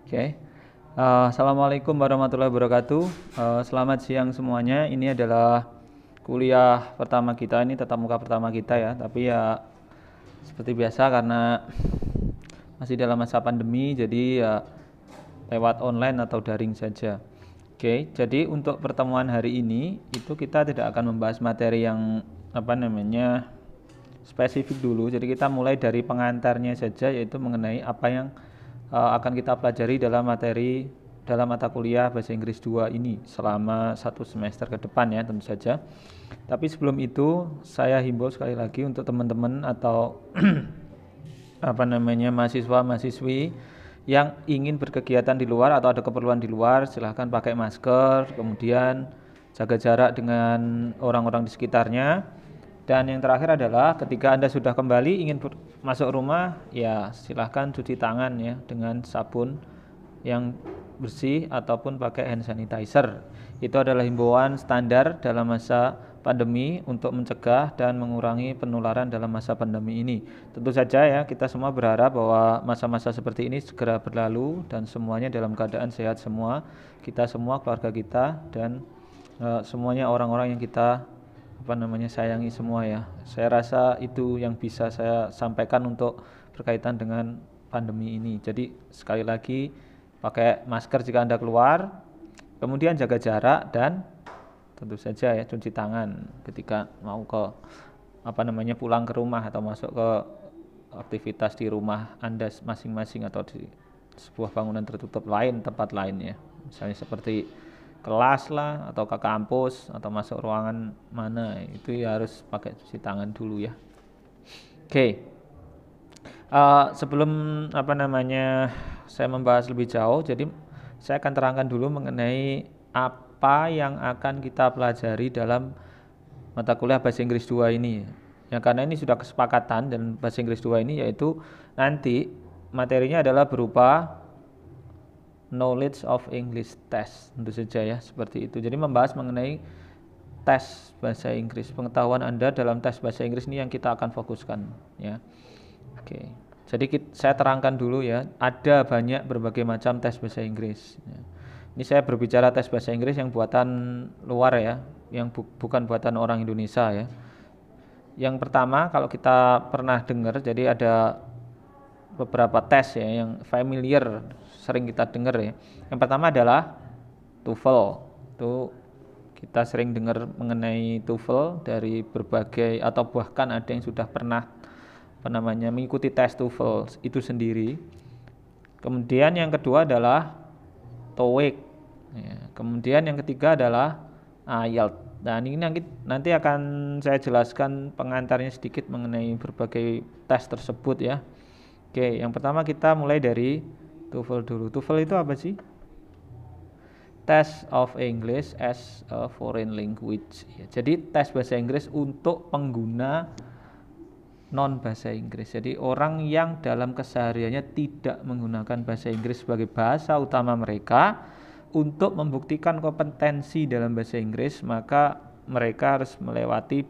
Oke. Assalamualaikum warahmatullahi wabarakatuh. Selamat siang semuanya. Ini adalah kuliah pertama kita, ini tatap muka pertama kita ya. Tapi ya seperti biasa karena masih dalam masa pandemi, jadi ya lewat online atau daring saja. Oke, jadi untuk pertemuan hari ini itu kita tidak akan membahas materi yang spesifik dulu. Jadi kita mulai dari pengantarnya saja, yaitu mengenai apa yang akan kita pelajari dalam mata kuliah bahasa Inggris 2 ini selama 1 semester ke depan ya tentu saja. Tapi sebelum itu saya himbau sekali lagi untuk teman-teman atau mahasiswa-mahasiswi yang ingin berkegiatan di luar atau ada keperluan di luar, silahkan pakai masker, kemudian jaga jarak dengan orang-orang di sekitarnya. Dan yang terakhir adalah ketika Anda sudah kembali ingin masuk rumah, ya silahkan cuci tangan ya dengan sabun yang bersih ataupun pakai hand sanitizer. Itu adalah himbauan standar dalam masa pandemi untuk mencegah dan mengurangi penularan dalam masa pandemi ini. Tentu saja ya, kita semua berharap bahwa masa-masa seperti ini segera berlalu dan semuanya dalam keadaan sehat semua. Kita semua, keluarga kita, dan semuanya orang-orang yang kita sayangi semua ya. Saya rasa itu yang bisa saya sampaikan untuk berkaitan dengan pandemi ini. Jadi sekali lagi pakai masker jika Anda keluar, kemudian jaga jarak, dan tentu saja ya cuci tangan ketika mau pulang ke rumah atau masuk ke aktivitas di rumah Anda masing-masing atau di sebuah bangunan tertutup lain, tempat lain ya. Misalnya seperti kelas lah atau ke kampus atau masuk ruangan mana, itu ya harus pakai cuci tangan dulu ya. Oke. Sebelum saya membahas lebih jauh, jadi saya akan terangkan dulu mengenai apa yang akan kita pelajari dalam mata kuliah bahasa Inggris 2 ini. Ya, karena ini sudah kesepakatan dan bahasa Inggris 2 ini yaitu nanti materinya adalah berupa knowledge of English test, tentu saja ya seperti itu. Jadi membahas mengenai tes bahasa Inggris, pengetahuan Anda dalam tes bahasa Inggris ini yang kita akan fokuskan ya. Oke. Jadi saya terangkan dulu ya, ada banyak berbagai macam tes bahasa Inggris ya. Ini saya berbicara tes bahasa Inggris yang buatan luar ya, yang bukan buatan orang Indonesia ya. Yang pertama, kalau kita pernah dengar, jadi ada beberapa tes ya yang familiar, sering kita dengar ya. Yang pertama adalah TOEFL. Itu kita sering dengar mengenai TOEFL dari berbagai, atau bahkan ada yang sudah pernah mengikuti tes TOEFL itu sendiri. Kemudian yang kedua adalah TOEIC ya. Kemudian yang ketiga adalah IELTS. Dan ini nanti akan saya jelaskan pengantarnya sedikit mengenai berbagai tes tersebut ya. Oke, yang pertama kita mulai dari TOEFL dulu. TOEFL itu apa sih? Test of English as a Foreign Language ya. Jadi tes bahasa Inggris untuk pengguna non bahasa Inggris. Jadi orang yang dalam kesehariannya tidak menggunakan bahasa Inggris sebagai bahasa utama mereka, untuk membuktikan kompetensi dalam bahasa Inggris, maka mereka harus melewati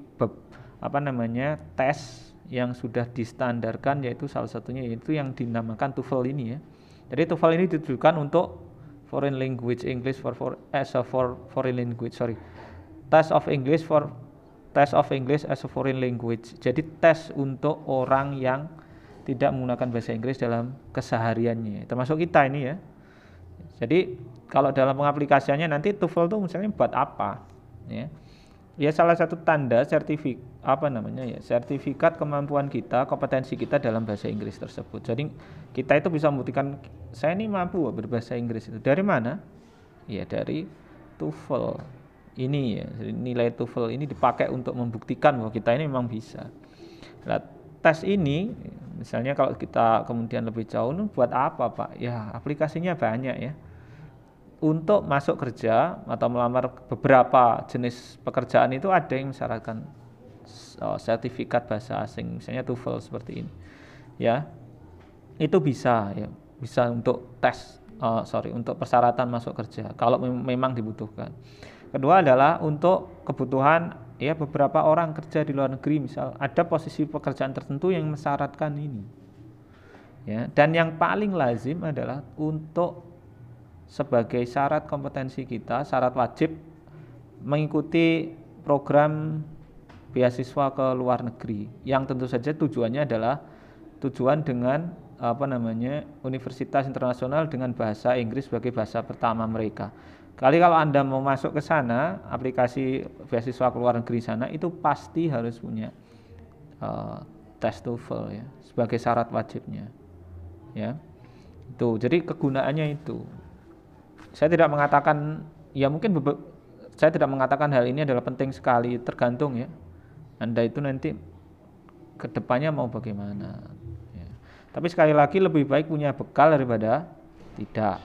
tes yang sudah distandarkan, yaitu salah satunya yaitu yang dinamakan TOEFL ini ya. Jadi TOEFL ini ditujukan untuk foreign language English foreign language, Test of English as a foreign language. Jadi tes untuk orang yang tidak menggunakan bahasa Inggris dalam kesehariannya, termasuk kita ini ya. Jadi kalau dalam pengaplikasiannya nanti TOEFL itu misalnya buat apa ya? Ya salah satu tanda sertifikat kemampuan kita, kompetensi kita dalam bahasa Inggris tersebut. Jadi kita itu bisa membuktikan saya ini mampu berbahasa Inggris itu. Dari mana? Ya dari TOEFL ini ya. Jadi nilai TOEFL ini dipakai untuk membuktikan bahwa kita ini memang bisa. Nah, tes ini misalnya kalau kita kemudian lebih jauh, buat apa Pak? Ya aplikasinya banyak ya. Untuk masuk kerja atau melamar beberapa jenis pekerjaan itu ada yang mensyaratkan sertifikat bahasa asing, misalnya TOEFL seperti ini ya. Itu bisa ya, bisa untuk untuk persyaratan masuk kerja kalau memang dibutuhkan. Kedua adalah untuk kebutuhan ya, beberapa orang kerja di luar negeri, misal ada posisi pekerjaan tertentu yang mensyaratkan ini Ya, dan yang paling lazim adalah untuk sebagai syarat kompetensi kita, syarat wajib mengikuti program beasiswa ke luar negeri yang tentu saja tujuannya adalah tujuan dengan universitas internasional dengan bahasa Inggris sebagai bahasa pertama mereka. Kalau Anda mau masuk ke sana, aplikasi beasiswa ke luar negeri sana itu pasti harus punya tes TOEFL ya sebagai syarat wajibnya. Ya. Itu. Jadi kegunaannya itu. Saya tidak mengatakan saya tidak mengatakan hal ini adalah penting sekali, tergantung ya. Anda itu nanti kedepannya mau bagaimana. Ya. Tapi sekali lagi lebih baik punya bekal daripada tidak.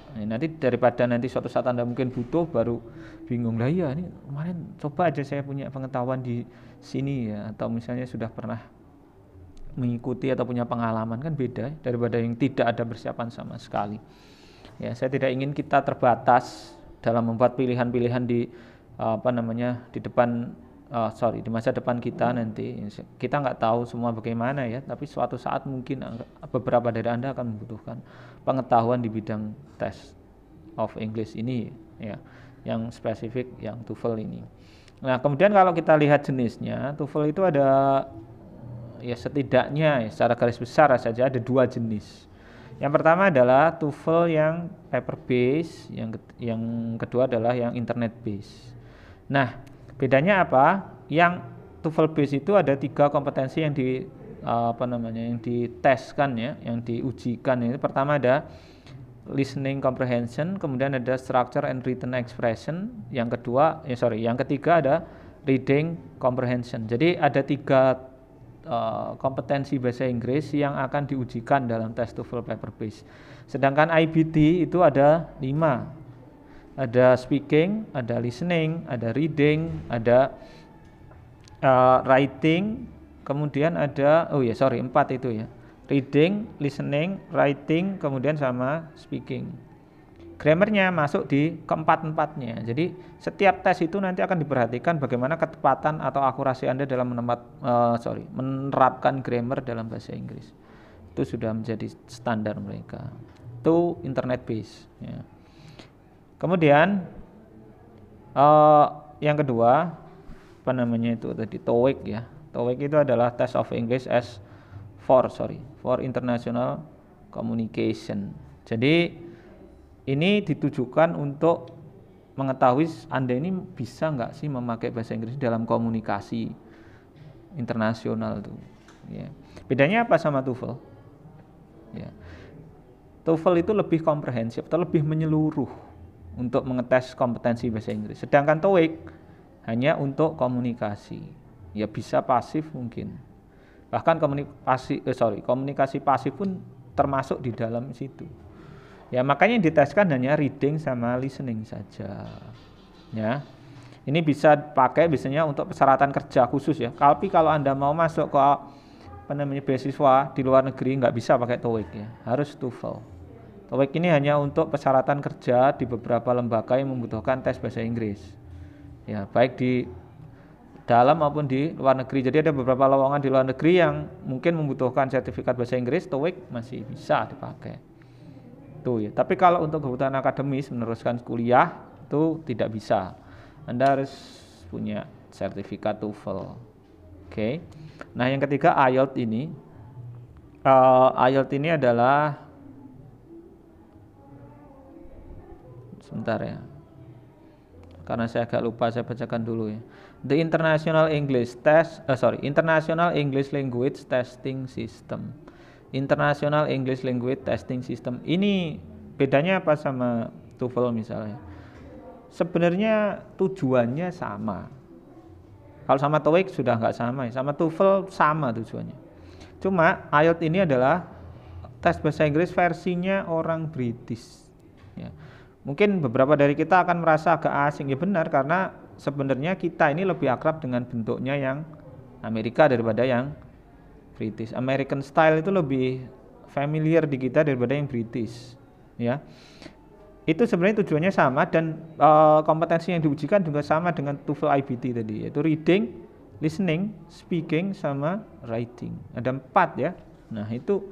Daripada nanti suatu saat Anda mungkin butuh baru bingung lah ya ini kemarin coba aja saya punya pengetahuan di sini ya, atau misalnya sudah pernah mengikuti atau punya pengalaman, kan beda daripada yang tidak ada persiapan sama sekali. Ya, saya tidak ingin kita terbatas dalam membuat pilihan-pilihan di di masa depan kita nanti. Kita nggak tahu semua bagaimana ya, tapi suatu saat mungkin beberapa dari Anda akan membutuhkan pengetahuan di bidang test of English ini ya, yang spesifik yang TOEFL ini. Nah, kemudian kalau kita lihat jenisnya, TOEFL itu ada ya setidaknya secara garis besar saja ada 2 jenis. Yang pertama adalah TOEFL yang paper base, yang kedua adalah yang internet base. Nah, bedanya apa? Yang TOEFL base itu ada 3 kompetensi yang yang diteskan ya, yang diujikan. Itu pertama ada listening comprehension, kemudian ada structure and written expression, yang ketiga ada reading comprehension. Jadi ada 3 kompetensi bahasa Inggris yang akan diujikan dalam tes TOEFL paper base. Sedangkan IBT itu ada 5. Ada speaking, ada listening, ada reading, ada writing, kemudian ada 4 itu ya. Reading, listening, writing, kemudian sama speaking. Grammarnya masuk di keempat-empatnya. Jadi setiap tes itu nanti akan diperhatikan bagaimana ketepatan atau akurasi Anda dalam menerapkan grammar dalam bahasa Inggris. Itu sudah menjadi standar mereka. Itu internet base. Ya. Kemudian yang kedua TOEIC ya. TOEIC itu adalah Test of English for International Communication. Jadi ini ditujukan untuk mengetahui Anda ini bisa nggak sih memakai bahasa Inggris dalam komunikasi internasional tuh. Ya. Bedanya apa sama TOEFL? Ya. TOEFL itu lebih komprehensif atau lebih menyeluruh untuk mengetes kompetensi bahasa Inggris. Sedangkan TOEIC hanya untuk komunikasi. Ya bisa pasif mungkin. Bahkan komunikasi pasif pun termasuk di dalam situ. Ya makanya yang diteskan hanya reading sama listening saja. Ya. Ini bisa dipakai biasanya untuk persyaratan kerja khusus ya. Tapi kalau Anda mau masuk ke beasiswa di luar negeri nggak bisa pakai TOEIC ya. Harus TOEFL. TOEIC ini hanya untuk persyaratan kerja di beberapa lembaga yang membutuhkan tes bahasa Inggris. Ya, baik di dalam maupun di luar negeri. Jadi ada beberapa lowongan di luar negeri yang mungkin membutuhkan sertifikat bahasa Inggris, TOEIC masih bisa dipakai. Tuh ya. Tapi kalau untuk kebutuhan akademis meneruskan kuliah itu tidak bisa. Anda harus punya sertifikat TOEFL. Oke. Nah, yang ketiga IELTS ini. IELTS ini adalah sebentar ya. Karena saya agak lupa, saya bacakan dulu ya. The International English Language Testing System. International English Language Testing System. Ini bedanya apa sama TOEFL misalnya? Sebenarnya tujuannya sama. Kalau sama TOEIC sudah nggak sama, sama TOEFL sama tujuannya. Cuma IELTS ini adalah tes bahasa Inggris versinya orang British. Ya. Mungkin beberapa dari kita akan merasa agak asing, ya benar, karena sebenarnya kita ini lebih akrab dengan bentuknya yang Amerika daripada yang British. American style itu lebih familiar di kita daripada yang British, ya. Itu sebenarnya tujuannya sama dan kompetensi yang diujikan juga sama dengan TOEFL IBT tadi, yaitu reading, listening, speaking, sama writing. Ada 4 ya. Nah itu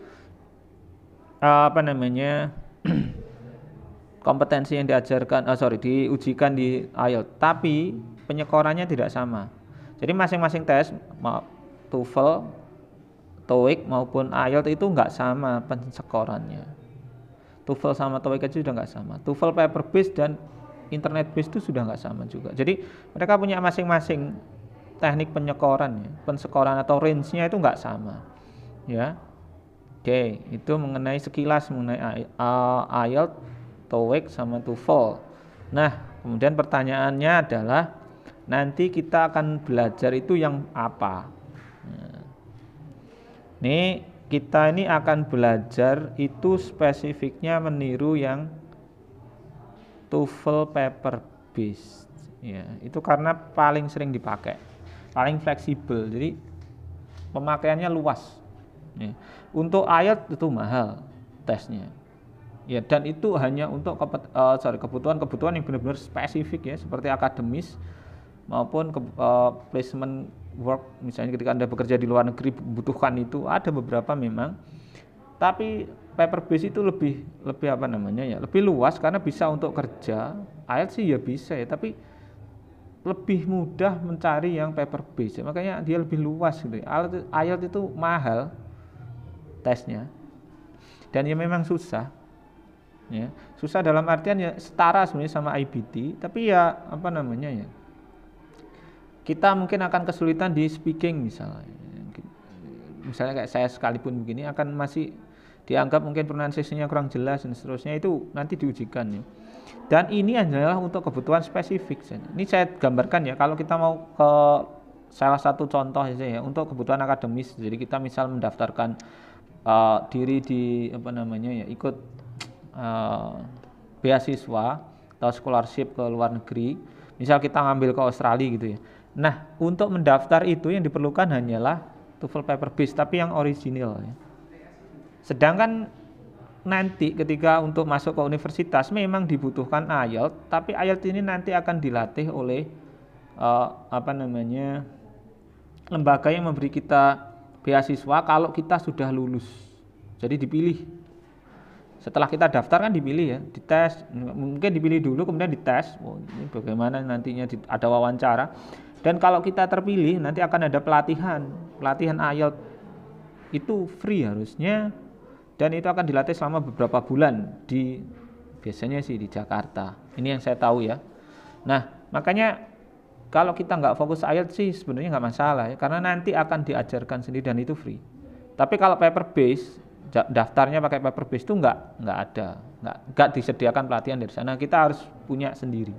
apa namanya kompetensi yang diajarkan, diujikan di IELTS, tapi penyekorannya tidak sama. Jadi masing-masing tes, TOEFL, TOEIC maupun IELTS itu nggak sama penyekorannya. TOEFL sama TOEIC aja sudah nggak sama. TOEFL paper based dan internet based itu sudah nggak sama juga. Jadi mereka punya masing-masing teknik penyekoran, ya. Pensekoran atau range-nya itu nggak sama, ya. Oke, itu mengenai sekilas mengenai IELTS, TOEIC sama TOEFL. Nah, kemudian pertanyaannya adalah nanti kita akan belajar itu yang apa? Nah, ini kita ini akan belajar itu spesifiknya meniru yang TOEFL paper based. Ya, itu karena paling sering dipakai. Paling fleksibel, jadi pemakaiannya luas. Ya. Untuk IELTS itu mahal tesnya, ya, dan itu hanya untuk kebutuhan-kebutuhan yang benar-benar spesifik, ya, seperti akademis maupun placement work. Misalnya ketika Anda bekerja di luar negeri butuhkan itu, ada beberapa memang. Tapi paper base itu lebih apa namanya, ya, lebih luas karena bisa untuk kerja. IELTS sih ya bisa, ya, tapi lebih mudah mencari yang paper based, makanya dia lebih luas gitu. IELTS itu mahal tesnya dan ya memang susah, ya, susah dalam artian ya setara sebenarnya sama IBT, tapi ya apa namanya, ya, kita mungkin akan kesulitan di speaking misalnya kayak saya sekalipun begini akan masih dianggap mungkin pronunciation-nya kurang jelas dan seterusnya, itu nanti diujikan, ya. Dan ini adalah untuk kebutuhan spesifik. Ini saya gambarkan, ya, kalau kita mau ke salah satu contoh saja, ya, untuk kebutuhan akademis. Jadi kita misal mendaftarkan diri di apa namanya, ya, ikut beasiswa atau scholarship ke luar negeri. Misal kita ngambil ke Australia gitu, ya. Nah, untuk mendaftar itu yang diperlukan hanyalah TOEFL paper based tapi yang original, ya. Sedangkan nanti ketika untuk masuk ke universitas memang dibutuhkan IELTS, tapi IELTS ini nanti akan dilatih oleh apa namanya lembaga yang memberi kita beasiswa kalau kita sudah lulus. Jadi dipilih. Setelah kita daftar kan dipilih, ya, dites, mungkin dipilih dulu kemudian dites. Ini bagaimana nantinya ada wawancara. Dan kalau kita terpilih nanti akan ada pelatihan IELTS. Itu free harusnya. Dan itu akan dilatih selama beberapa bulan biasanya sih di Jakarta. Ini yang saya tahu, ya. Nah, makanya kalau kita nggak fokus IELTS sih sebenarnya nggak masalah, ya, karena nanti akan diajarkan sendiri dan itu free. Tapi kalau paper base, daftarnya pakai paper base itu nggak disediakan pelatihan dari sana. Kita harus punya sendiri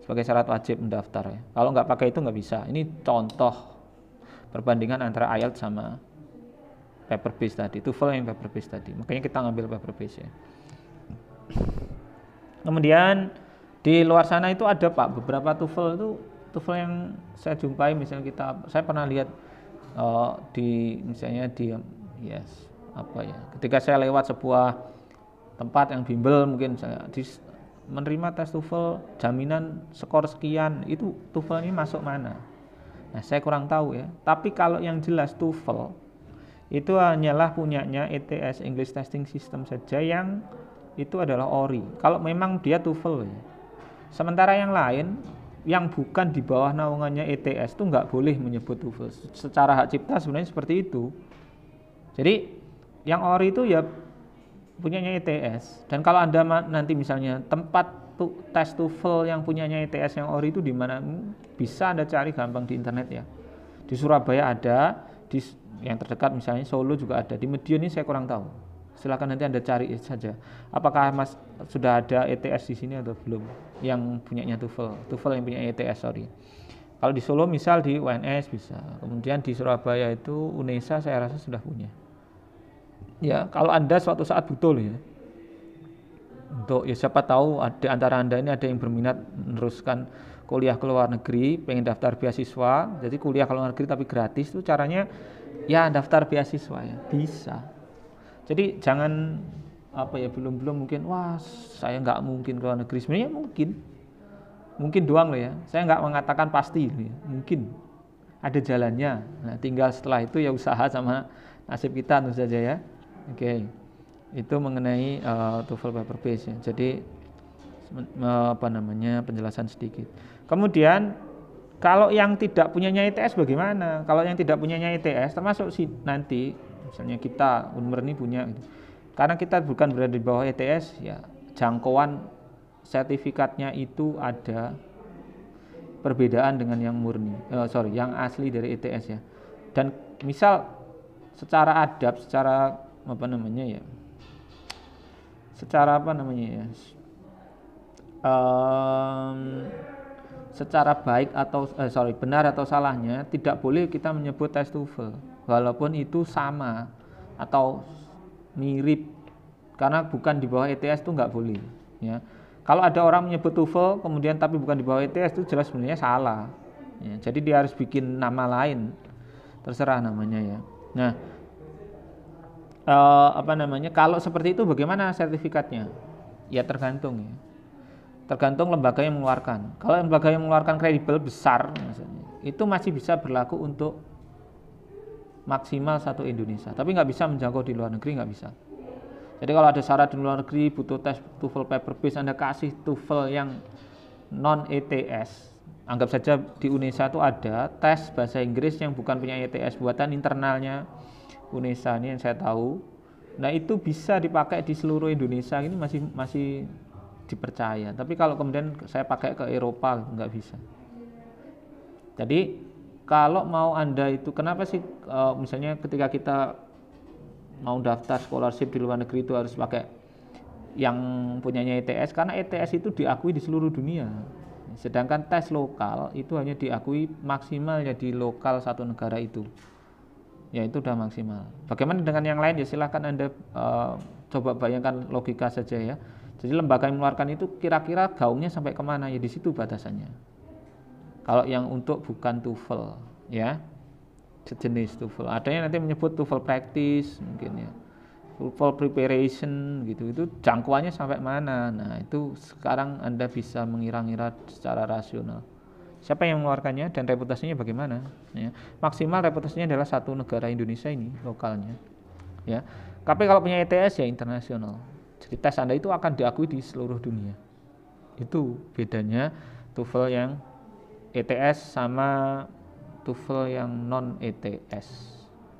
sebagai syarat wajib mendaftar, ya. Kalau nggak pakai itu nggak bisa. Ini contoh perbandingan antara IELTS sama paper base tadi, TOEFL yang paper base tadi. Makanya kita ngambil paper base, ya. Kemudian di luar sana itu ada beberapa TOEFL yang saya jumpai, misalnya saya pernah lihat misalnya ketika saya lewat sebuah tempat yang bimbel mungkin saya menerima tes TOEFL jaminan skor sekian, itu TOEFL ini masuk mana? Nah, saya kurang tahu, ya. Tapi kalau yang jelas TOEFL itu hanyalah punyanya ETS, English Testing System saja, yang itu adalah ORI. Kalau memang dia TOEFL, ya. Sementara yang lain yang bukan di bawah naungannya ETS itu nggak boleh menyebut TOEFL. Secara hak cipta sebenarnya seperti itu. Jadi yang ORI itu ya punyanya ETS. Dan kalau Anda nanti misalnya tempat tes TOEFL yang punyanya ETS yang ORI itu di mana, bisa Anda cari gampang di internet, ya. Di Surabaya ada, di yang terdekat misalnya Solo juga ada, di Medion ini saya kurang tahu. Silakan nanti Anda cari saja. Apakah Mas sudah ada ETS di sini atau belum yang punyanya TOEFL yang punya ETS, sorry. Kalau di Solo misal di UNS bisa. Kemudian di Surabaya itu UNESA saya rasa sudah punya. Ya, kalau Anda suatu saat butuh, ya. Untuk, ya, siapa tahu di antara Anda ini ada yang berminat meneruskan kuliah ke luar negeri, pengen daftar beasiswa, jadi kuliah ke luar negeri tapi gratis. Itu caranya, ya, daftar beasiswa, ya, bisa. Jadi jangan belum mungkin, wah saya nggak mungkin ke luar negeri. Sebenarnya mungkin doang loh, ya. Saya nggak mengatakan pasti, ya. Mungkin ada jalannya. Nah, tinggal setelah itu ya usaha sama nasib kita tentu saja, ya. Oke. Itu mengenai TOEFL paper base ya. Jadi penjelasan sedikit. Kemudian kalau yang tidak punyanya ITS bagaimana? Kalau yang tidak punyanya ITS termasuk nanti misalnya kita Unmer ini punya gitu. Karena kita bukan berada di bawah ITS ya, jangkauan sertifikatnya itu ada perbedaan dengan yang murni. Yang asli dari ITS ya. Dan misal secara adab, secara secara baik atau benar atau salahnya tidak boleh kita menyebut tes TOEFL walaupun itu sama atau mirip, karena bukan di bawah ETS itu nggak boleh ya. Kalau ada orang menyebut TOEFL kemudian tapi bukan di bawah ETS itu jelas sebenarnya salah ya. Jadi dia harus bikin nama lain, terserah namanya ya. Nah kalau seperti itu bagaimana sertifikatnya? Ya tergantung ya. Tergantung lembaga yang mengeluarkan. Kalau lembaga yang mengeluarkan kredibel besar misalnya, itu masih bisa berlaku untuk maksimal 1 Indonesia, tapi nggak bisa menjangkau di luar negeri, nggak bisa. Jadi kalau ada syarat di luar negeri butuh tes TOEFL paper base, Anda kasih TOEFL yang non ETS. Anggap saja di UNESA itu ada tes bahasa Inggris yang bukan punya ETS, buatan internalnya UNESA ini yang saya tahu. Nah itu bisa dipakai di seluruh Indonesia, ini masih dipercaya. Tapi kalau kemudian saya pakai ke Eropa nggak bisa. Jadi kalau mau Anda itu kenapa sih misalnya ketika kita mau daftar scholarship di luar negeri itu harus pakai yang punyanya ETS, karena ETS itu diakui di seluruh dunia. Sedangkan tes lokal itu hanya diakui maksimalnya di lokal satu negara itu. Ya itu udah maksimal. Bagaimana dengan yang lain ya silahkan Anda coba bayangkan logika saja ya. Jadi lembaga yang mengeluarkan itu kira-kira gaungnya sampai kemana ya, di situ batasannya. Kalau yang untuk bukan TOEFL ya, sejenis TOEFL. Adanya nanti menyebut TOEFL practice mungkin ya, TOEFL preparation gitu. Itu jangkauannya sampai mana? Nah itu sekarang Anda bisa mengira-ngira secara rasional. Siapa yang mengeluarkannya dan reputasinya bagaimana? Ya. Maksimal reputasinya adalah satu negara Indonesia ini lokalnya. Ya. Tapi kalau punya ETS ya internasional. Jadi tes Anda itu akan diakui di seluruh dunia. Itu bedanya TOEFL yang ETS sama TOEFL yang non ETS.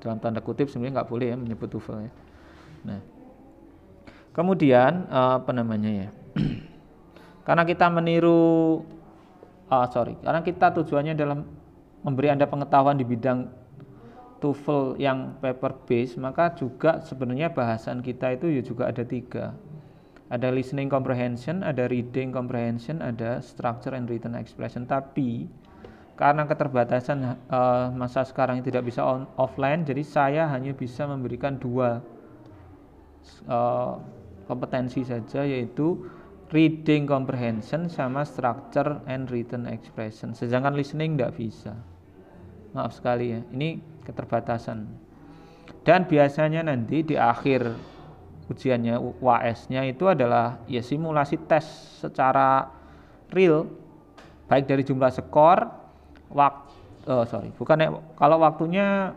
Dalam tanda kutip sebenarnya nggak boleh ya menyebut TOEFL ya. Nah, kemudian karena kita karena kita tujuannya dalam memberi Anda pengetahuan di bidang TOEFL yang paper base, maka juga sebenarnya bahasan kita itu ya juga ada 3. Ada listening comprehension, ada reading comprehension, ada structure and written expression. Tapi karena keterbatasan masa sekarang yang tidak bisa offline, jadi saya hanya bisa memberikan 2 kompetensi saja, yaitu reading comprehension sama structure and written expression. Sedangkan listening tidak bisa. Maaf sekali ya, ini keterbatasan. Dan biasanya nanti di akhir ujiannya UAS-nya itu adalah ya simulasi tes secara real, baik dari jumlah skor, kalau waktunya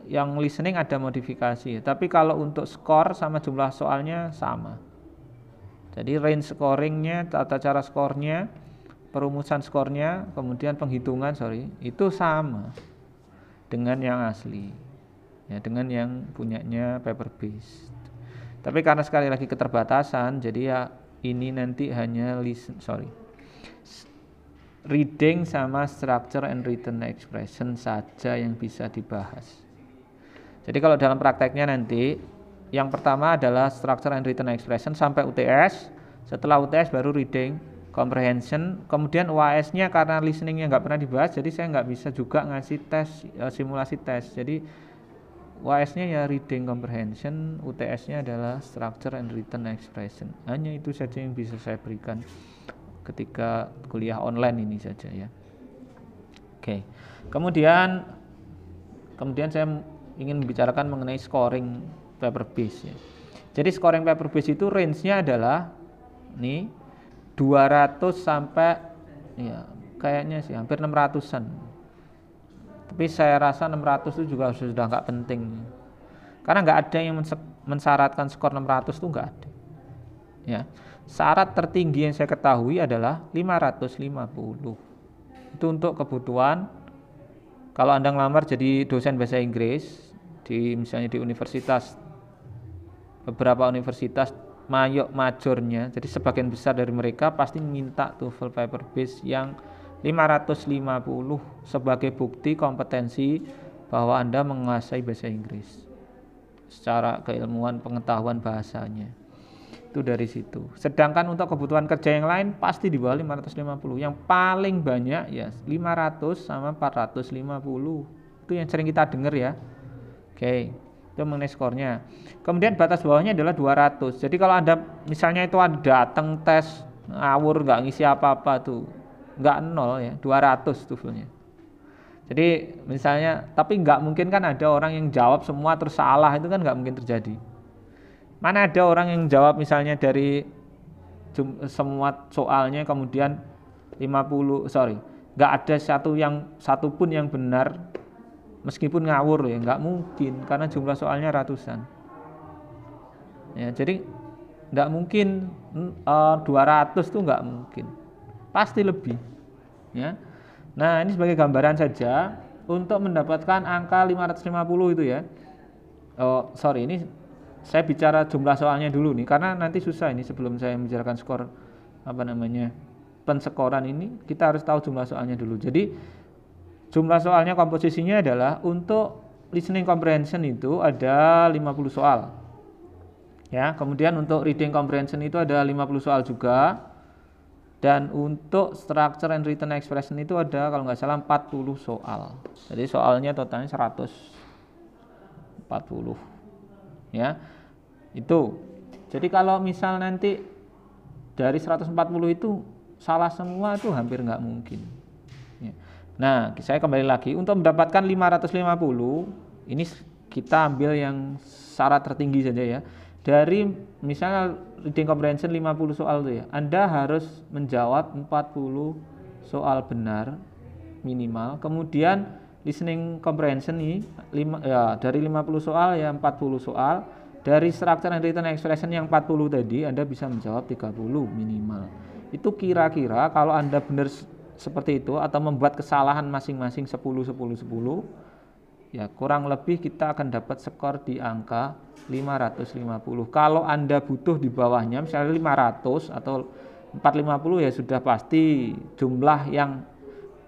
yang listening ada modifikasi, tapi kalau untuk skor sama jumlah soalnya sama. Jadi range scoringnya, tata cara skornya, perumusan skornya, kemudian penghitungan itu sama dengan yang asli ya, dengan yang punyanya paper base. Tapi karena sekali lagi keterbatasan, jadi ya ini nanti hanya reading sama structure and written expression saja yang bisa dibahas. Jadi kalau dalam prakteknya nanti yang pertama adalah structure and written expression sampai UTS. Setelah UTS baru reading comprehension. Kemudian UAS-nya karena listeningnya nggak pernah dibahas, jadi saya nggak bisa juga ngasih tes simulasi tes. Jadi UAS-nya ya reading comprehension, UTS-nya adalah structure and written expression. Hanya itu saja yang bisa saya berikan ketika kuliah online ini saja ya. Oke. Kemudian saya ingin membicarakan mengenai scoring paper base ya. Jadi scoring paper base itu range-nya adalah 200 sampai ya kayaknya sih hampir 600-an. Tapi saya rasa 600 itu juga sudah nggak penting. Karena nggak ada yang mensyaratkan skor 600 tuh nggak ada. Ya. Syarat tertinggi yang saya ketahui adalah 550. Itu untuk kebutuhan kalau Anda ngelamar jadi dosen bahasa Inggris di misalnya di universitas, beberapa universitas majornya, jadi sebagian besar dari mereka pasti minta TOEFL paper base yang 550 sebagai bukti kompetensi bahwa Anda menguasai bahasa Inggris secara keilmuan pengetahuan bahasanya. Itu dari situ. Sedangkan untuk kebutuhan kerja yang lain pasti di bawah 550. Yang paling banyak ya 500 sama 450. Itu yang sering kita dengar ya. Oke, itu mengenai skornya. Kemudian batas bawahnya adalah 200. Jadi kalau Anda misalnya itu ada datang tes ngawur nggak ngisi apa-apa tuh, nggak 0 ya, 200 TOEFL-nya. Jadi misalnya, tapi nggak mungkin kan ada orang yang jawab semua terus salah, itu kan nggak mungkin terjadi. Mana ada orang yang jawab misalnya dari semua soalnya kemudian 50, nggak ada satu pun yang benar meskipun ngawur ya, nggak mungkin karena jumlah soalnya ratusan. Ya, jadi nggak mungkin 200 tuh nggak mungkin, pasti lebih. Ya, nah ini sebagai gambaran saja untuk mendapatkan angka 550 itu ya. Ini saya bicara jumlah soalnya dulu nih, karena nanti susah ini sebelum saya membicarakan skor penskoran ini, kita harus tahu jumlah soalnya dulu. Jadi jumlah soalnya komposisinya adalah untuk listening comprehension itu ada 50 soal. Ya, kemudian untuk reading comprehension itu ada 50 soal juga. Dan untuk structure and written expression itu ada kalau nggak salah 40 soal. Jadi soalnya totalnya 140. Ya, itu. Jadi kalau misal nanti dari 140 itu salah semua, itu hampir nggak mungkin ya. Nah, saya kembali lagi untuk mendapatkan 550 ini kita ambil yang syarat tertinggi saja ya. Dari misalnya reading comprehension 50 soal itu ya, Anda harus menjawab 40 soal benar minimal. Kemudian listening comprehension ini dari 50 soal ya 40 soal. Dari structure and written expression yang 40 tadi Anda bisa menjawab 30 minimal. Itu kira-kira kalau Anda benar seperti itu atau membuat kesalahan masing-masing 10 ya kurang lebih kita akan dapat skor di angka 550. Kalau Anda butuh di bawahnya misalnya 500 atau 450 ya sudah pasti jumlah yang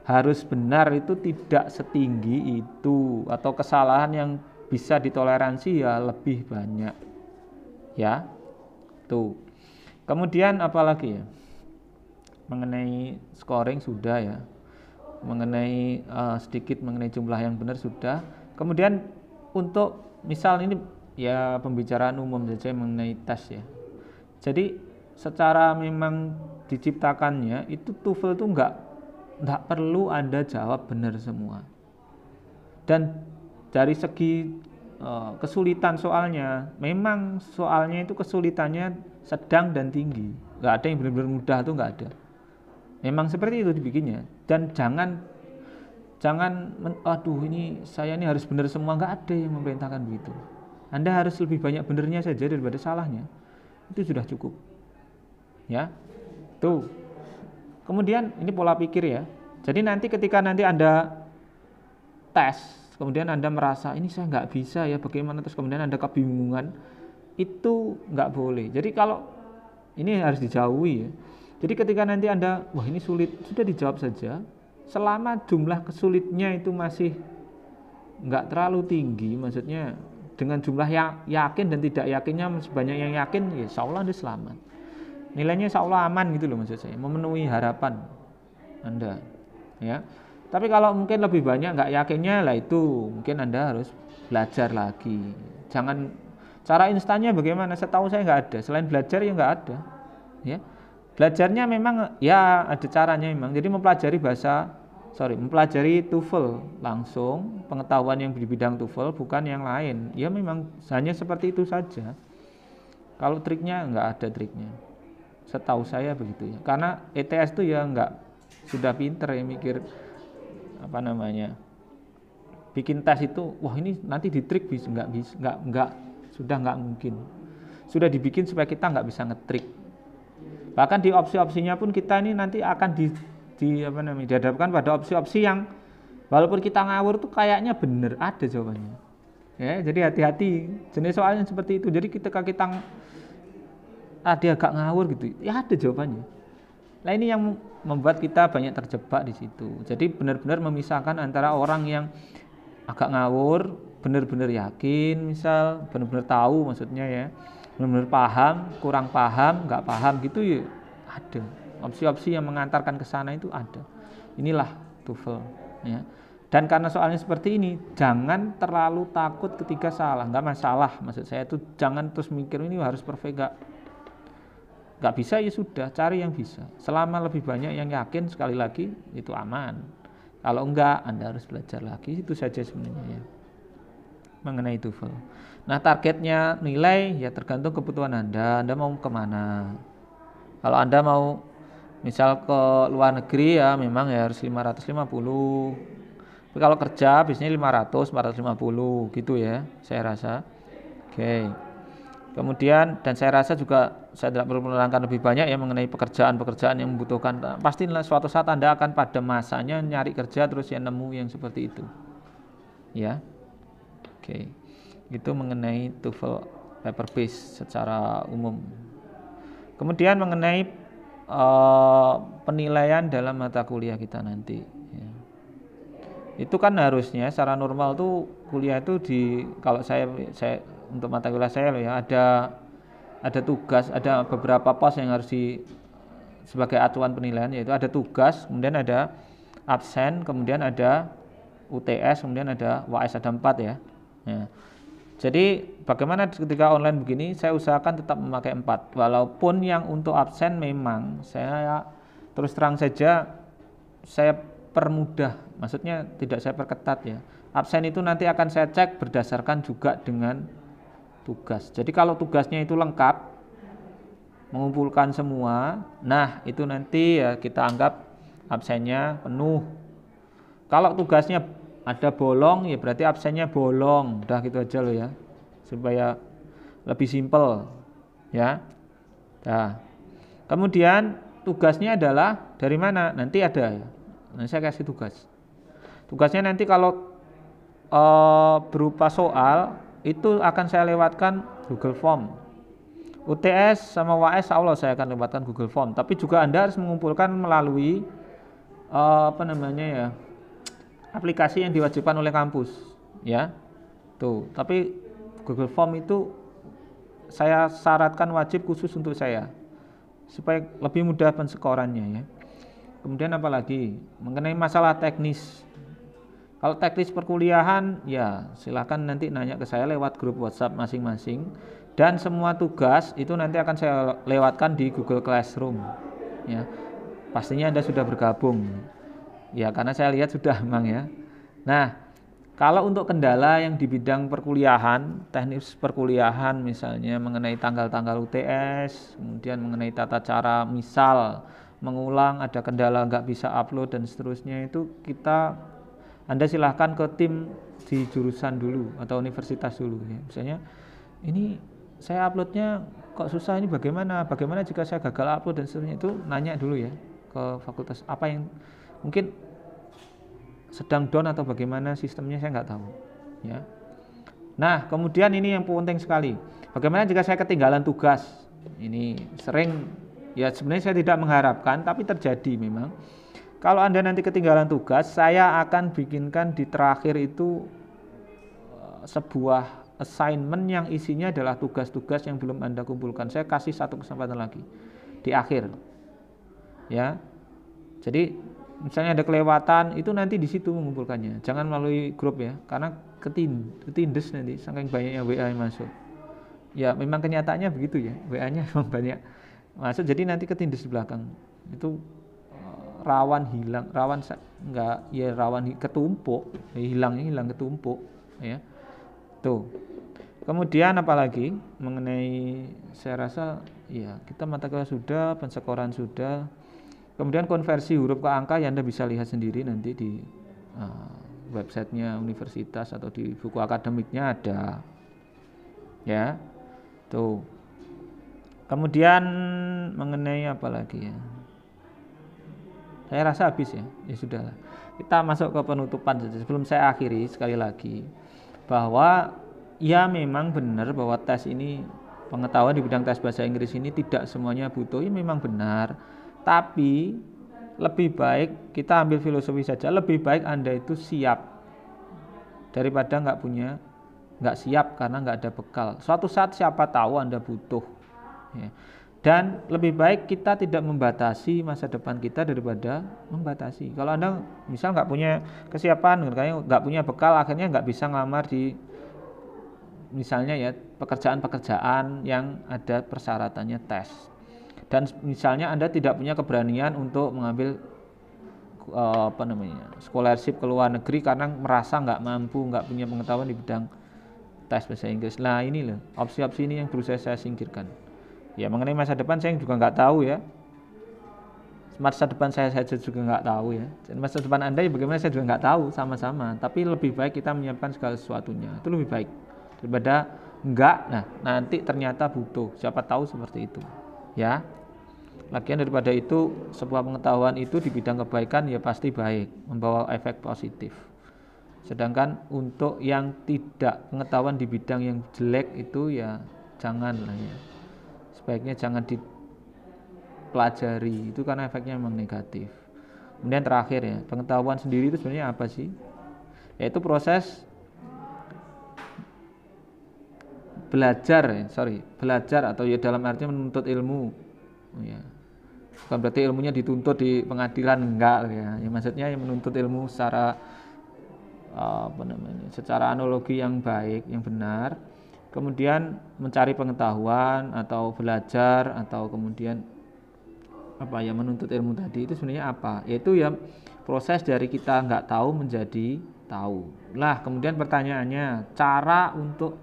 harus benar itu tidak setinggi itu, atau kesalahan yang bisa ditoleransi ya lebih banyak ya. Tuh. Kemudian apalagi ya, mengenai scoring sudah ya, mengenai sedikit mengenai jumlah yang benar sudah. Kemudian untuk misal ini ya pembicaraan umum saja mengenai tes ya. Jadi secara memang diciptakannya itu TOEFL itu enggak perlu Anda jawab benar semua. Dan dari segi kesulitan soalnya, memang soalnya itu kesulitannya sedang dan tinggi. Enggak ada yang benar-benar mudah, itu enggak ada. Memang seperti itu dibikinnya. Dan jangan aduh ini saya ini harus benar semua, enggak ada yang memerintahkan begitu. Anda harus lebih banyak benernya saja daripada salahnya. Itu sudah cukup. Ya. Tuh. Kemudian ini pola pikir ya. Jadi nanti ketika nanti Anda tes, kemudian Anda merasa ini saya nggak bisa ya bagaimana, terus kemudian Anda kebingungan, itu nggak boleh. Jadi kalau ini harus dijauhi ya. Jadi ketika nanti Anda wah ini sulit, sudah dijawab saja. Selama jumlah kesulitnya itu masih nggak terlalu tinggi, maksudnya dengan jumlah yang yakin dan tidak yakinnya sebanyak yang yakin, ya insya Allah Anda selamat. Nilainya insya Allah aman gitu loh maksud saya, memenuhi harapan Anda ya. Tapi kalau mungkin lebih banyak nggak yakinnya lah, itu mungkin Anda harus belajar lagi. Jangan cara instannya bagaimana, setahu saya nggak ada, selain belajar ya nggak ada ya. Belajarnya memang ya ada caranya memang, jadi mempelajari TOEFL langsung, pengetahuan yang di bidang TOEFL bukan yang lain ya, memang hanya seperti itu saja. Kalau triknya nggak ada triknya, setahu saya begitu ya. Karena ETS itu ya nggak sudah pinter ya mikir bikin tes itu wah ini nanti di trik bisa nggak sudah nggak mungkin. Sudah dibikin supaya kita nggak bisa ngetrik. Bahkan di opsi-opsinya pun kita ini nanti akan dihadapkan pada opsi-opsi yang walaupun kita ngawur tuh kayaknya bener, ada jawabannya. Ya, jadi hati-hati jenis soalnya seperti itu. Jadi ketika kita ada agak ngawur gitu, ya ada jawabannya. Nah ini yang membuat kita banyak terjebak di situ. Jadi benar-benar memisahkan antara orang yang agak ngawur, benar-benar yakin, misal benar-benar tahu maksudnya ya, benar-benar paham, kurang paham, nggak paham gitu ya ada. Opsi-opsi yang mengantarkan ke sana itu ada. Inilah TOEFL ya. Dan karena soalnya seperti ini, jangan terlalu takut ketika salah. Nggak masalah, maksud saya itu jangan terus mikir ini harus perfect, nggak bisa ya sudah, cari yang bisa. Selama lebih banyak yang yakin, sekali lagi itu aman. Kalau enggak, Anda harus belajar lagi. Itu saja sebenarnya ya mengenai TOEFL. Nah targetnya nilai ya tergantung kebutuhan Anda mau kemana. Kalau Anda mau misal ke luar negeri ya memang ya harus 550. Tapi kalau kerja biasanya 500, 450 gitu ya, saya rasa. Oke. Kemudian dan saya rasa juga saya tidak perlu menerangkan lebih banyak ya mengenai pekerjaan-pekerjaan yang membutuhkan. Pastilah suatu saat Anda akan pada masanya nyari kerja terus ya nemu yang seperti itu. Ya. Oke. Itu mengenai TOEFL paper base secara umum. Kemudian mengenai penilaian dalam mata kuliah kita nanti ya. Itu kan harusnya secara normal tuh kuliah itu kalau saya untuk mata kuliah saya loh ya ada tugas, ada beberapa pos yang harus sebagai acuan penilaian, yaitu ada tugas, kemudian ada absen, kemudian ada UTS, kemudian ada UAS, ada 4 ya. Jadi bagaimana ketika online begini saya usahakan tetap memakai 4, walaupun yang untuk absen memang saya terus terang saja saya permudah, maksudnya tidak saya perketat ya. Absen itu nanti akan saya cek berdasarkan juga dengan tugas. Jadi kalau tugasnya itu lengkap, mengumpulkan semua, nah itu nanti ya kita anggap absennya penuh. Kalau tugasnya ada bolong ya berarti absennya bolong. Udah gitu aja loh ya, supaya lebih simpel ya. Nah, kemudian tugasnya adalah dari mana? Nanti ada ya. Nah, saya kasih tugas. Tugasnya nanti kalau berupa soal itu akan saya lewatkan Google Form. UTS sama UAS Allah saya akan lewatkan Google Form. Tapi juga Anda harus mengumpulkan melalui aplikasi yang diwajibkan oleh kampus, ya. Tuh. Tapi Google Form itu saya syaratkan wajib khusus untuk saya supaya lebih mudah penskorannya ya. Kemudian apalagi mengenai masalah teknis. Kalau teknis perkuliahan ya silakan nanti nanya ke saya lewat grup WhatsApp masing-masing, dan semua tugas itu nanti akan saya lewatkan di Google Classroom ya. Pastinya Anda sudah bergabung ya, karena saya lihat sudah memang ya. Nah kalau untuk kendala yang di bidang perkuliahan, teknis perkuliahan misalnya mengenai tanggal-tanggal UTS, kemudian mengenai tata cara misal mengulang, ada kendala nggak bisa upload dan seterusnya, itu Anda silahkan ke tim di jurusan dulu atau universitas dulu ya. Misalnya ini saya uploadnya kok susah, ini bagaimana jika saya gagal upload dan seterusnya, itu nanya dulu ya ke fakultas apa yang mungkin sedang down atau bagaimana sistemnya, saya nggak tahu ya. Nah kemudian ini yang penting sekali, bagaimana jika saya ketinggalan tugas. Ini sering ya, sebenarnya saya tidak mengharapkan tapi terjadi memang. Kalau Anda nanti ketinggalan tugas, saya akan bikinkan di terakhir itu sebuah assignment yang isinya adalah tugas-tugas yang belum Anda kumpulkan. Saya kasih satu kesempatan lagi di akhir ya. Jadi misalnya ada kelewatan, itu nanti di situ mengumpulkannya, jangan melalui grup ya, karena ketindes nanti saking banyaknya WA yang masuk ya. Memang kenyataannya begitu ya, WA-nya memang banyak masuk, jadi nanti ketindes di belakang itu rawan hilang, rawan ketumpuk, hilang ketumpuk ya. Tuh. Kemudian apalagi mengenai, saya rasa ya kita mata kuliah sudah, penskoran sudah. Kemudian konversi huruf ke angka ya Anda bisa lihat sendiri nanti di websitenya universitas atau di buku akademiknya ada Ya, tuh. Kemudian mengenai apa lagi ya? Saya rasa habis ya. Ya sudahlah. Kita masuk ke penutupan saja. Sebelum saya akhiri sekali lagi bahwa ya memang benar bahwa tes ini, pengetahuan di bidang tes bahasa Inggris ini tidak semuanya butuh. Ya memang benar. Tapi lebih baik kita ambil filosofi saja. Lebih baik Anda itu siap daripada nggak siap karena nggak ada bekal. Suatu saat siapa tahu Anda butuh. Ya. Dan lebih baik kita tidak membatasi masa depan kita daripada membatasi. Kalau Anda misal nggak punya kesiapan, nggak punya bekal, akhirnya nggak bisa ngelamar di misalnya ya pekerjaan-pekerjaan yang ada persyaratannya tes. Dan misalnya Anda tidak punya keberanian untuk mengambil scholarship ke luar negeri karena merasa nggak mampu, nggak punya pengetahuan di bidang tes bahasa Inggris. Nah ini loh, opsi-opsi ini yang berusaha saya singkirkan. Ya mengenai masa depan saya juga nggak tahu ya. Masa depan saya juga nggak tahu ya. Dan masa depan Anda ya bagaimana saya juga nggak tahu, sama-sama. Tapi lebih baik kita menyiapkan segala sesuatunya. Itu lebih baik daripada enggak. Nah nanti ternyata butuh. Siapa tahu seperti itu. Ya. Lagian daripada itu sebuah pengetahuan itu di bidang kebaikan ya pasti baik, membawa efek positif. Sedangkan untuk yang tidak pengetahuan di bidang yang jelek itu ya janganlah ya. Sebaiknya jangan dipelajari itu karena efeknya memang negatif. Kemudian terakhir ya, pengetahuan sendiri itu sebenarnya apa sih? Yaitu proses belajar atau ya dalam arti menuntut ilmu. Ya. Bukan berarti ilmunya dituntut di pengadilan, enggak ya. Ya maksudnya yang menuntut ilmu secara secara analogi yang baik, yang benar. Kemudian mencari pengetahuan atau belajar atau kemudian menuntut ilmu tadi itu sebenarnya apa? Yaitu ya proses dari kita nggak tahu menjadi tahu. Lah kemudian pertanyaannya, cara untuk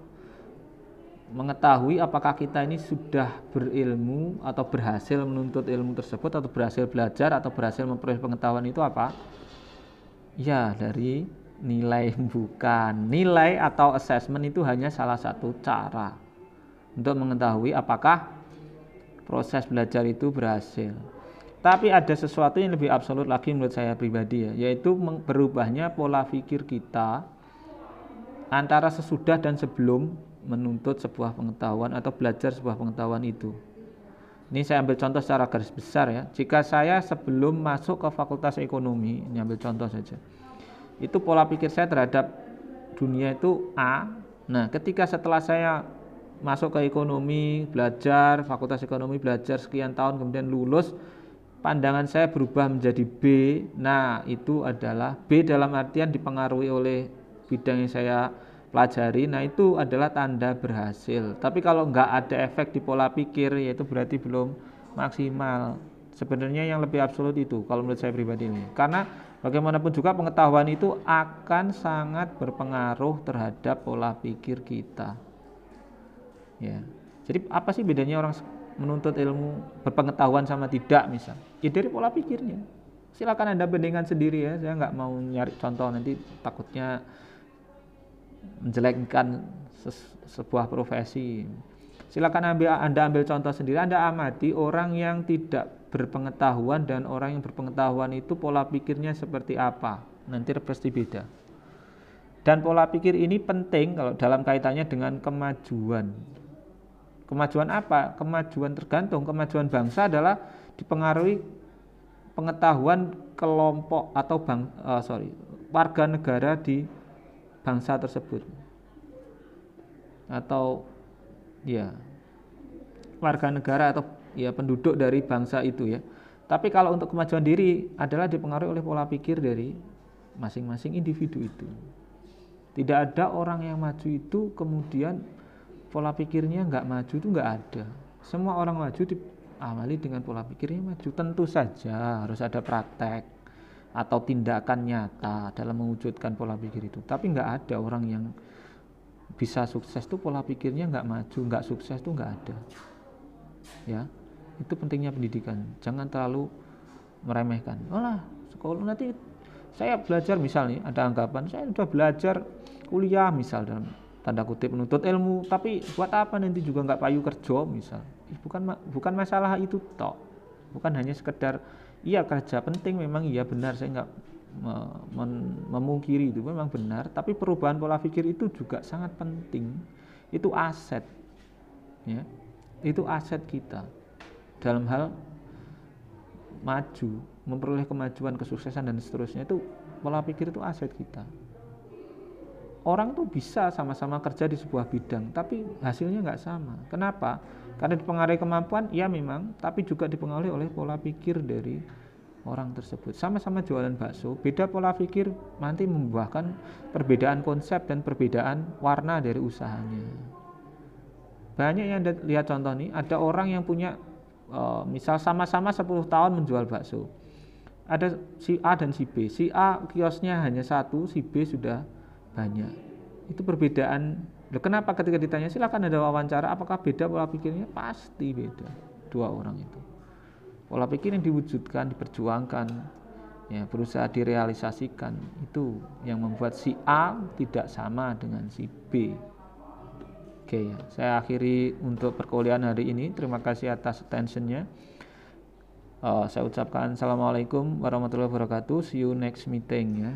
mengetahui apakah kita ini sudah berilmu atau berhasil menuntut ilmu tersebut atau berhasil belajar atau berhasil memperoleh pengetahuan itu apa? Ya dari nilai. Bukan nilai atau assessment itu hanya salah satu cara untuk mengetahui apakah proses belajar itu berhasil. Tapi ada sesuatu yang lebih absolut lagi menurut saya pribadi ya, yaitu berubahnya pola pikir kita antara sesudah dan sebelum menuntut sebuah pengetahuan atau belajar sebuah pengetahuan itu. Ini saya ambil contoh secara garis besar ya. Jika saya sebelum masuk ke fakultas ekonomi, ini ambil contoh saja, itu pola pikir saya terhadap dunia itu A. Nah ketika setelah saya masuk ke ekonomi, belajar fakultas ekonomi, belajar sekian tahun kemudian lulus, pandangan saya berubah menjadi B. Nah itu adalah B dalam artian dipengaruhi oleh bidang yang saya pelajari. Nah itu adalah tanda berhasil. Tapi kalau nggak ada efek di pola pikir, yaitu berarti belum maksimal. Sebenarnya yang lebih absolut itu kalau menurut saya pribadi ini, karena bagaimanapun juga pengetahuan itu akan sangat berpengaruh terhadap pola pikir kita. Ya. Jadi apa sih bedanya orang menuntut ilmu berpengetahuan sama tidak misal? Ya dari pola pikirnya. Silakan Anda bandingkan sendiri ya. Saya nggak mau nyari contoh nanti takutnya menjelekkan sebuah profesi. Silakan Anda ambil contoh sendiri. Anda amati orang yang tidak berpengetahuan dan orang yang berpengetahuan itu pola pikirnya seperti apa. Nanti pasti beda. Dan pola pikir ini penting kalau dalam kaitannya dengan kemajuan. Kemajuan apa? Kemajuan tergantung. Kemajuan bangsa adalah dipengaruhi pengetahuan kelompok atau warga negara di bangsa tersebut. Atau ya warga negara atau ya penduduk dari bangsa itu ya. Tapi kalau untuk kemajuan diri adalah dipengaruhi oleh pola pikir dari masing-masing individu itu. Tidak ada orang yang maju itu kemudian pola pikirnya nggak maju, itu nggak ada. Semua orang maju diamali dengan pola pikirnya maju. Tentu saja harus ada praktek atau tindakan nyata dalam mewujudkan pola pikir itu. Tapi nggak ada orang yang bisa sukses tuh pola pikirnya nggak maju, nggak sukses tuh nggak ada. Ya, itu pentingnya pendidikan. Jangan terlalu meremehkan. Sekolah nanti saya belajar misalnya ada anggapan saya sudah belajar kuliah misal dalam tanda kutip menuntut ilmu, tapi buat apa nanti juga nggak payu kerja misal. Bukan masalah itu tok, bukan hanya sekedar iya kerja penting, memang iya benar, saya nggak memungkiri itu memang benar, tapi perubahan pola pikir itu juga sangat penting. Itu aset, ya, itu aset kita dalam hal maju, memperoleh kemajuan, kesuksesan dan seterusnya. Itu pola pikir itu aset kita. Orang tuh bisa sama-sama kerja di sebuah bidang, tapi hasilnya nggak sama. Kenapa? Karena dipengaruhi kemampuan, ya memang, tapi juga dipengaruhi oleh pola pikir dari orang tersebut. Sama-sama jualan bakso, beda pola pikir nanti membuahkan perbedaan konsep dan perbedaan warna dari usahanya. Banyak yang lihat contoh nih, ada orang yang punya misal sama-sama 10 tahun menjual bakso. Ada si A dan si B. Si A kiosnya hanya satu, si B sudah banyak. Itu perbedaan. Loh, kenapa ketika ditanya silakan ada wawancara, apakah beda pola pikirnya? Pasti beda dua orang itu. Pola pikir yang diwujudkan, diperjuangkan, ya berusaha direalisasikan, itu yang membuat si A tidak sama dengan si B. Oke, ya, saya akhiri untuk perkuliahan hari ini. Terima kasih atas attentionnya. Saya ucapkan assalamualaikum warahmatullahi wabarakatuh. See you next meeting ya.